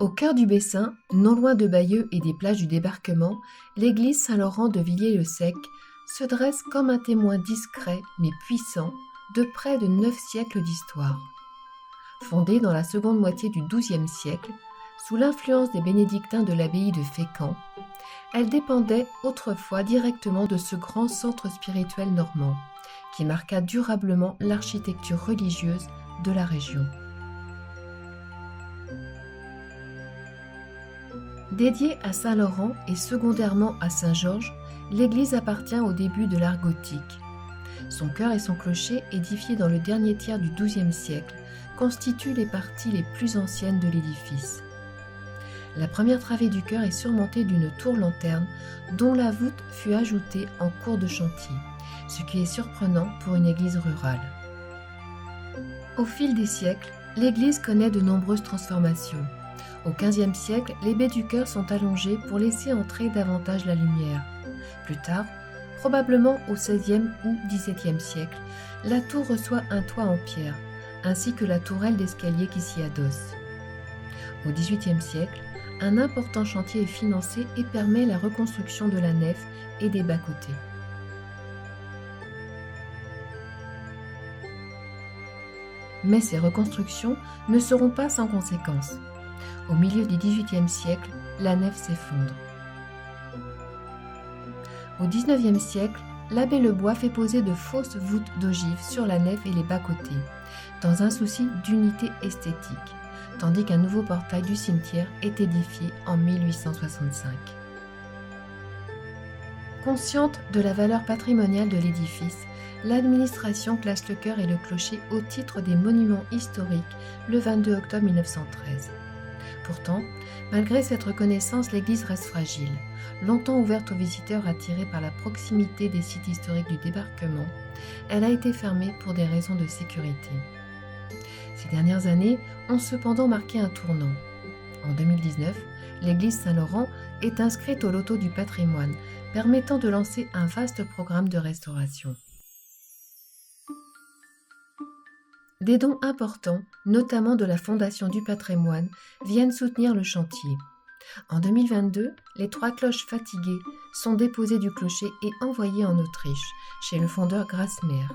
Au cœur du Bessin, non loin de Bayeux et des plages du débarquement, l'église Saint-Laurent de Villiers-le-Sec se dresse comme un témoin discret mais puissant de près de 9 siècles d'histoire. Fondée dans la seconde moitié du XIIe siècle, sous l'influence des bénédictins de l'abbaye de Fécamp, elle dépendait autrefois directement de ce grand centre spirituel normand, qui marqua durablement l'architecture religieuse de la région. Dédiée à Saint-Laurent et secondairement à Saint-Georges, l'église appartient au début de l'art gothique. Son chœur et son clocher, édifiés dans le dernier tiers du XIIe siècle, constituent les parties les plus anciennes de l'édifice. La première travée du chœur est surmontée d'une tour-lanterne dont la voûte fut ajoutée en cours de chantier, ce qui est surprenant pour une église rurale. Au fil des siècles, l'église connaît de nombreuses transformations. Au XVe siècle, les baies du chœur sont allongées pour laisser entrer davantage la lumière. Plus tard, probablement au XVIe ou XVIIe siècle, la tour reçoit un toit en pierre, ainsi que la tourelle d'escalier qui s'y adosse. Au XVIIIe siècle, un important chantier est financé et permet la reconstruction de la nef et des bas-côtés. Mais ces reconstructions ne seront pas sans conséquences. Au milieu du XVIIIe siècle, la nef s'effondre. Au XIXe siècle, l'abbé Lebois fait poser de fausses voûtes d'ogives sur la nef et les bas-côtés, dans un souci d'unité esthétique, tandis qu'un nouveau portail du cimetière est édifié en 1865. Consciente de la valeur patrimoniale de l'édifice, l'administration classe le chœur et le clocher au titre des monuments historiques le 22 octobre 1913. Pourtant, malgré cette reconnaissance, l'église reste fragile. Longtemps ouverte aux visiteurs attirés par la proximité des sites historiques du débarquement, elle a été fermée pour des raisons de sécurité. Ces dernières années ont cependant marqué un tournant. En 2019, l'église Saint-Laurent est inscrite au loto du patrimoine, permettant de lancer un vaste programme de restauration. Des dons importants, notamment de la Fondation du patrimoine, viennent soutenir le chantier. En 2022, les 3 cloches fatiguées sont déposées du clocher et envoyées en Autriche, chez le fondeur Grasmer,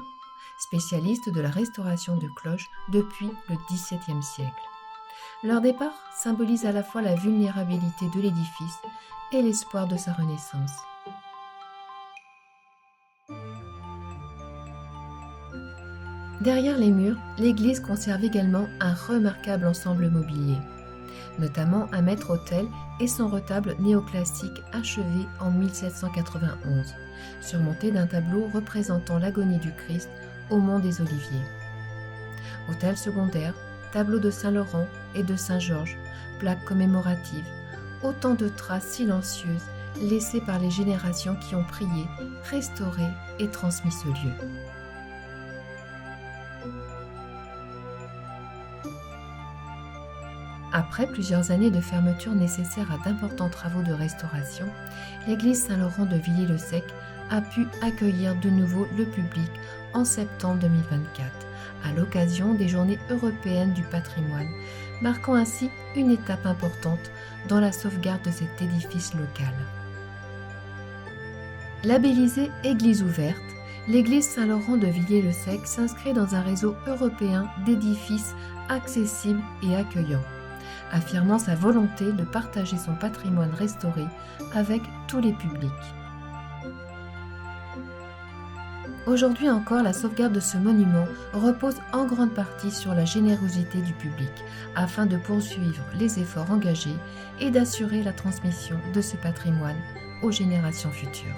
spécialiste de la restauration de cloches depuis le XVIIe siècle. Leur départ symbolise à la fois la vulnérabilité de l'édifice et l'espoir de sa renaissance. Derrière les murs, l'église conserve également un remarquable ensemble mobilier, notamment un maître-autel et son retable néoclassique achevé en 1791, surmonté d'un tableau représentant l'agonie du Christ au mont des Oliviers. Autel secondaire, tableau de Saint-Laurent et de Saint-Georges, plaques commémoratives, autant de traces silencieuses laissées par les générations qui ont prié, restauré et transmis ce lieu. Après plusieurs années de fermeture nécessaires à d'importants travaux de restauration, l'église Saint-Laurent de Villiers-le-Sec a pu accueillir de nouveau le public en septembre 2024, à l'occasion des Journées européennes du patrimoine, marquant ainsi une étape importante dans la sauvegarde de cet édifice local. Labellisée Église ouverte, l'église Saint-Laurent de Villiers-le-Sec s'inscrit dans un réseau européen d'édifices accessibles et accueillants, affirmant sa volonté de partager son patrimoine restauré avec tous les publics. Aujourd'hui encore, la sauvegarde de ce monument repose en grande partie sur la générosité du public, afin de poursuivre les efforts engagés et d'assurer la transmission de ce patrimoine aux générations futures.